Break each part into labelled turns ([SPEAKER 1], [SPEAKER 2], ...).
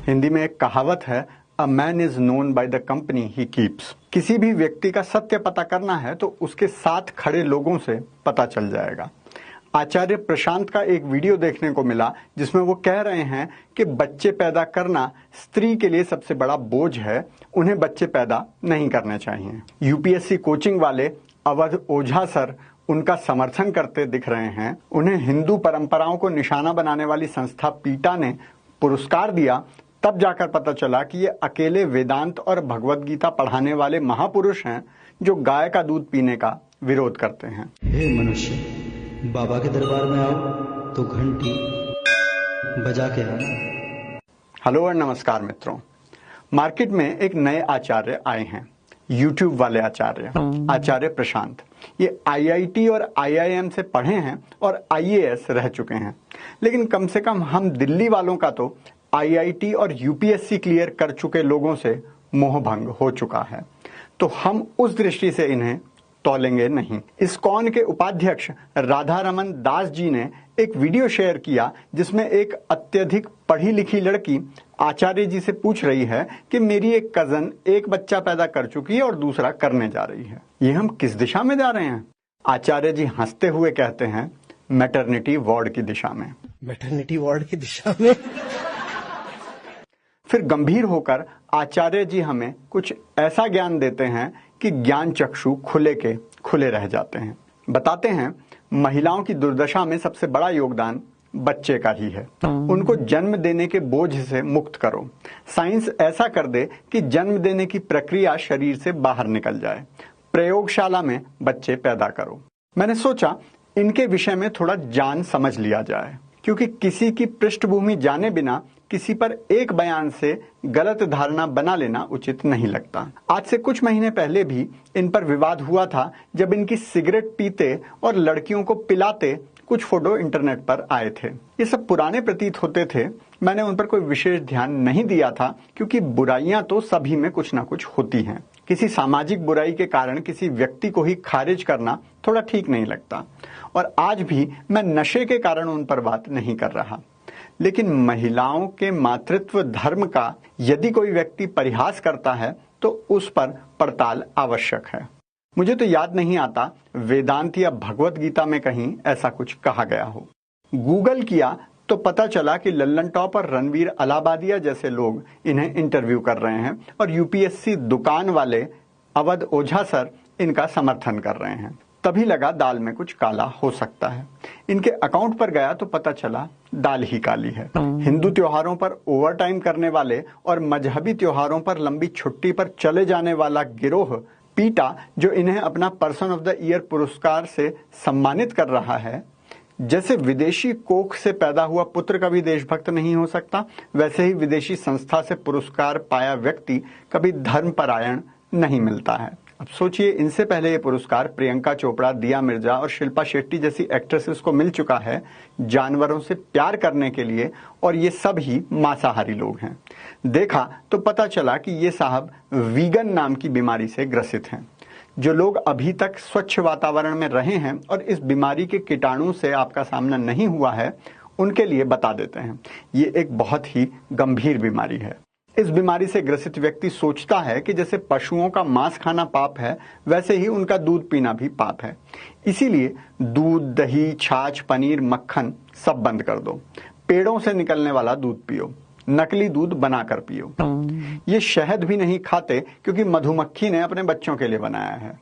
[SPEAKER 1] हिंदी में एक कहावत है, a man is known by the company he keeps. किसी भी व्यक्ति का सत्य पता करना है तो उसके साथ खड़े लोगों से पता चल जाएगा। आचार्य प्रशांत का एक वीडियो देखने को मिला जिसमें वो कह रहे हैं कि बच्चे पैदा करना स्त्री के लिए सबसे बड़ा बोझ है, उन्हें बच्चे पैदा नहीं करने चाहिए। यूपीएससी कोचिंग वाले अवध ओझा सर उनका समर्थन करते दिख रहे हैं। उन्हें हिंदू परंपराओं को निशाना बनाने वाली संस्था पीटा ने पुरस्कार दिया, तब जाकर पता चला कि ये अकेले वेदांत और भगवत गीता पढ़ाने वाले महापुरुष हैं जो गाय का दूध पीने का विरोध करते हैं।
[SPEAKER 2] हे मनुष्य, बाबा के दरबार में आओ तो घंटी बजा के आना।
[SPEAKER 1] हेलो और नमस्कार मित्रों। मार्केट में एक नए आचार्य आए हैं, यूट्यूब वाले आचार्य प्रशांत। ये आईआईटी और आईआईएम से पढ़े हैं और आईएएस रह चुके हैं, लेकिन कम से कम हम दिल्ली वालों का तो आईआईटी और यूपीएससी क्लियर कर चुके लोगों से मोह भंग हो चुका है, तो हम उस दृष्टि से इन्हें तौलेंगे नहीं। इस्कॉन के उपाध्यक्ष राधा रमन दास जी ने एक वीडियो शेयर किया जिसमें एक अत्यधिक पढ़ी लिखी लड़की आचार्य जी से पूछ रही है कि मेरी एक कजन एक बच्चा पैदा कर चुकी है और दूसरा करने जा रही है, ये हम किस दिशा में जा रहे हैं? आचार्य जी हंसते हुए कहते हैं, मैटरनिटी वार्ड की दिशा में।
[SPEAKER 2] मैटरनिटी वार्ड की दिशा में?
[SPEAKER 1] फिर गंभीर होकर आचार्य जी हमें कुछ ऐसा ज्ञान देते हैं कि ज्ञान चक्षु खुले के खुले रह जाते हैं। बताते हैं, महिलाओं की दुर्दशा में सबसे बड़ा योगदान बच्चे का ही है। उनको जन्म देने के बोझ से मुक्त करो। साइंस ऐसा कर दे कि जन्म देने की प्रक्रिया शरीर से बाहर निकल जाए। प्रयोगशाला में बच्चे पैदा करो। मैंने सोचा इनके विषय में थोड़ा जान समझ लिया जाए, क्योंकि किसी की पृष्ठभूमि जाने बिना किसी पर एक बयान से गलत धारणा बना लेना उचित नहीं लगता। आज से कुछ महीने पहले भी इन पर विवाद हुआ था, जब इनकी सिगरेट पीते और लड़कियों को पिलाते कुछ फोटो इंटरनेट पर आए थे। ये सब पुराने प्रतीत होते थे। मैंने उन पर कोई विशेष ध्यान नहीं दिया था, क्योंकि बुराइयां तो सभी में कुछ ना कुछ होती हैं। किसी सामाजिक बुराई के कारण किसी व्यक्ति को ही खारिज करना थोड़ा ठीक नहीं लगता। और आज भी मैं नशे के कारण उन पर बात नहीं कर रहा, लेकिन महिलाओं के मातृत्व धर्म का यदि कोई व्यक्ति परिहास करता है तो उस पर पड़ताल आवश्यक है। मुझे तो याद नहीं आता वेदांत या भगवत गीता में कहीं ऐसा कुछ कहा गया हो। गूगल किया तो पता चला कि लल्लन टॉप और रणवीर अलाहाबादिया जैसे लोग इन्हें इंटरव्यू कर रहे हैं और यूपीएससी दुकान वाले अवध ओझा सर इनका समर्थन कर रहे हैं। तभी लगा दाल में कुछ काला हो सकता है। इनके अकाउंट पर गया तो पता चला दाल ही काली है। हिंदू त्योहारों पर ओवरटाइम करने वाले और मजहबी त्योहारों पर लंबी छुट्टी पर चले जाने वाला गिरोह पीटा, जो इन्हें अपना पर्सन ऑफ द ईयर पुरस्कार से सम्मानित कर रहा है। जैसे विदेशी कोख से पैदा हुआ पुत्र कभी देशभक्त नहीं हो सकता, वैसे ही विदेशी संस्था से पुरस्कार पाया व्यक्ति कभी धर्मपरायण नहीं मिलता है। अब सोचिए, इनसे पहले ये पुरस्कार प्रियंका चोपड़ा, दिया मिर्जा और शिल्पा शेट्टी जैसी एक्ट्रेसेस को मिल चुका है जानवरों से प्यार करने के लिए, और ये सब ही मांसाहारी लोग हैं। देखा तो पता चला कि ये साहब वीगन नाम की बीमारी से ग्रसित हैं। जो लोग अभी तक स्वच्छ वातावरण में रहे हैं और इस बीमारी के कीटाणु से आपका सामना नहीं हुआ है, उनके लिए बता देते हैं, ये एक बहुत ही गंभीर बीमारी है। इस बीमारी से ग्रसित व्यक्ति सोचता है कि जैसे पशुओं का मांस खाना पाप है, वैसे ही उनका दूध पीना भी पाप है। इसीलिए दूध, दही, छाछ, पनीर, मक्खन सब बंद कर दो। पेड़ों से निकलने वाला दूध पियो, नकली दूध बनाकर पियो। ये शहद भी नहीं खाते क्योंकि मधुमक्खी ने अपने बच्चों के लिए बनाया है।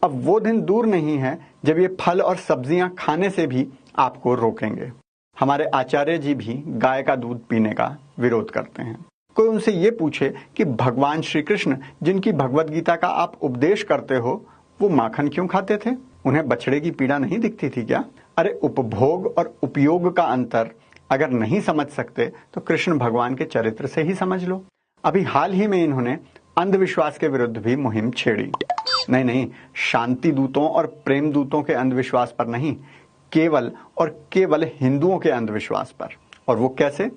[SPEAKER 1] अब वो दिन दूर नहीं है जब ये फल और सब्जियां खाने से भी आपको रोकेंगे। हमारे आचार्य जी भी गाय का दूध पीने का विरोध करते हैं। कोई उनसे ये पूछे कि भगवान श्री कृष्ण, जिनकी भगवत गीता का आप उपदेश करते हो, वो माखन क्यों खाते थे? उन्हें बछड़े की पीड़ा नहीं दिखती थी क्या? अरे, उपभोग और उपयोग का अंतर अगर नहीं समझ सकते तो कृष्ण भगवान के चरित्र से ही समझ लो। अभी हाल ही में इन्होंने अंधविश्वास के विरुद्ध भी मुहिम छेड़ी। नहीं, शांति दूतों और प्रेम दूतों के अंधविश्वास पर नहीं, केवल और केवल हिंदुओं के अंधविश्वास पर। और वो कैसे?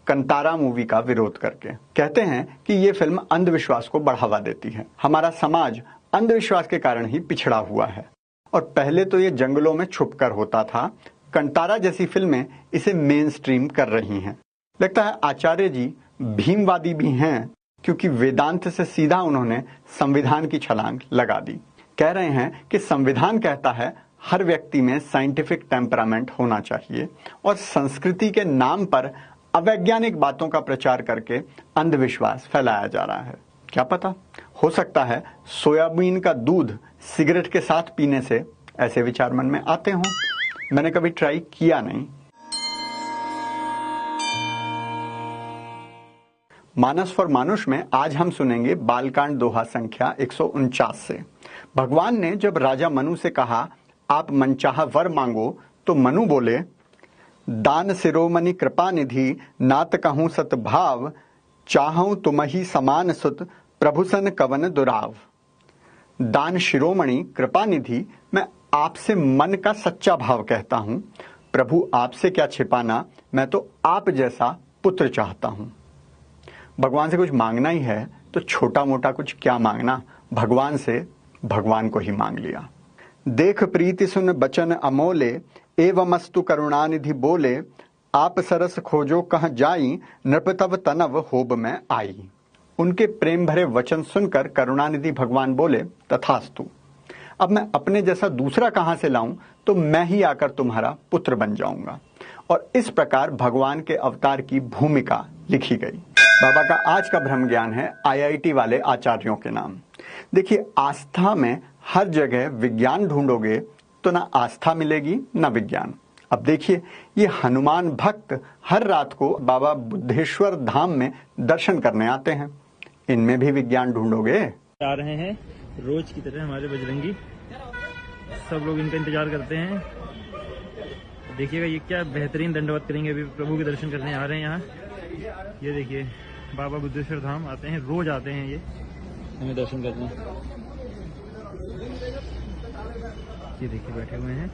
[SPEAKER 1] कंतारा मूवी का विरोध करके। कहते हैं कि ये फिल्म अंधविश्वास को बढ़ावा देती है। हमारा समाज अंधविश्वास के कारण ही पिछड़ा हुआ है, और पहले तो ये जंगलों में छुपकर होता था। कंतारा जैसी फिल्में इसे मेन स्ट्रीम कर रही हैं। लगता है आचार्य जी भीमवादी भी हैं, क्योंकि वेदांत से सीधा उन्होंने संविधान की छलांग लगा दी। कह रहे हैं कि संविधान कहता है हर व्यक्ति में साइंटिफिक टेम्परामेंट होना चाहिए और संस्कृति के नाम पर अवैज्ञानिक बातों का प्रचार करके अंधविश्वास फैलाया जा रहा है। क्या पता, हो सकता है सोयाबीन का दूध सिगरेट के साथ पीने से ऐसे विचार मन में आते हों। मैंने कभी ट्राई किया नहीं। मानस फॉर मानुष में आज हम सुनेंगे बालकांड दोहा संख्या 149 से। भगवान ने जब राजा मनु से कहा आप मनचाहा वर मांगो, तो मनु बोले दान शिरोमणि कृपा निधि नात कहूं सतभाव, चाहूं तुमहि समान सुत प्रभु सन कवन दुराव। दान शिरोमणि कृपा निधि, मैं आपसे मन का सच्चा भाव कहता हूं। प्रभु आपसे क्या छिपाना, मैं तो आप जैसा पुत्र चाहता हूं। भगवान से कुछ मांगना ही है तो छोटा मोटा कुछ क्या मांगना, भगवान से भगवान को ही मांग लिया। देख प्रीति सुन बचन अमोले, एवमस्तु करुणानिधि बोले, आप सरस खोजो कह जाई, नृप तव तनव होब में आई। उनके प्रेम भरे वचन सुनकर करुणानिधि भगवान बोले तथास्तु। अब मैं अपने जैसा दूसरा कहां से लाऊं, तो मैं ही आकर तुम्हारा पुत्र बन जाऊंगा। और इस प्रकार भगवान के अवतार की भूमिका लिखी गई। बाबा का आज का ब्रह्म ज्ञान है IIT वाले आचार्यों के नाम। देखिए, आस्था में हर जगह विज्ञान ढूंढोगे तो ना आस्था मिलेगी ना विज्ञान। अब देखिए, ये हनुमान भक्त हर रात को बाबा बुद्धेश्वर धाम में दर्शन करने आते हैं। इनमें भी विज्ञान ढूंढोगे?
[SPEAKER 3] आ रहे हैं रोज की तरह हमारे बजरंगी, सब लोग इनका इंतजार करते हैं। देखिएगा ये क्या बेहतरीन दंडवत करेंगे। अभी प्रभु के दर्शन करने आ रहे हैं यहाँ। ये देखिए बाबा बुद्धेश्वर धाम आते हैं, रोज आते हैं ये हमें दर्शन करने। ये देखिए बैठे हुए हैं।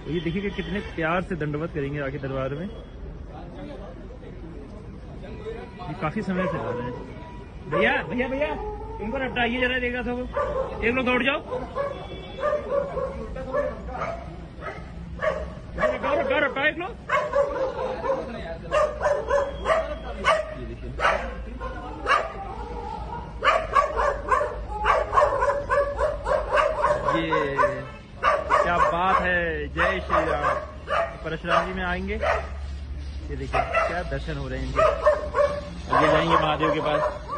[SPEAKER 3] ये देखिए कि कितने प्यार से दंडवत करेंगे आके दरबार में। ये काफी समय से आ रहे हैं। भैया भैया भैया इनको हटाइए जरा, देगा सब। एक लोग दौड़ जाओ, हटाओ एक लोग। ये देखिए ये क्या बात है। जय श्री राम। परशुराम जी में आएंगे। ये देखिए क्या दर्शन हो रहे हैं इनके। आगे जाएंगे महादेव के पास।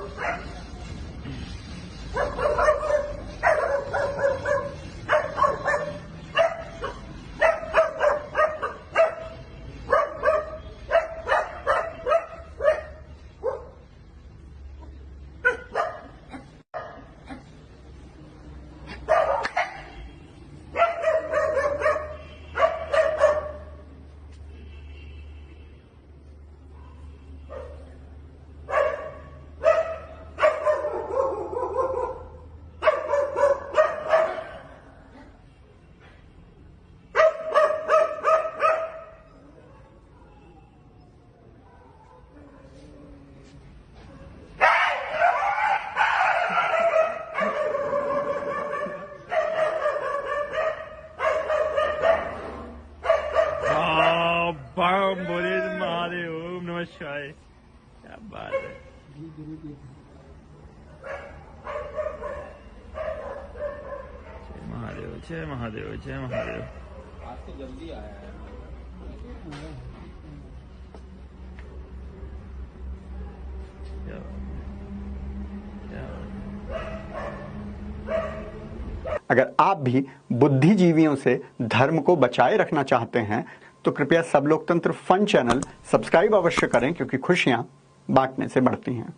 [SPEAKER 3] बोले महादेव, ओम नमः शिवाय। क्या बात है। जय महादेव, जय महादेव, जय महादेव। आज तो जल्दी आया है।
[SPEAKER 1] अगर आप भी बुद्धिजीवियों से धर्म को बचाए रखना चाहते हैं तो कृपया सब लोकतंत्र फन चैनल सब्सक्राइब अवश्य करें, क्योंकि खुशियां बांटने से बढ़ती हैं।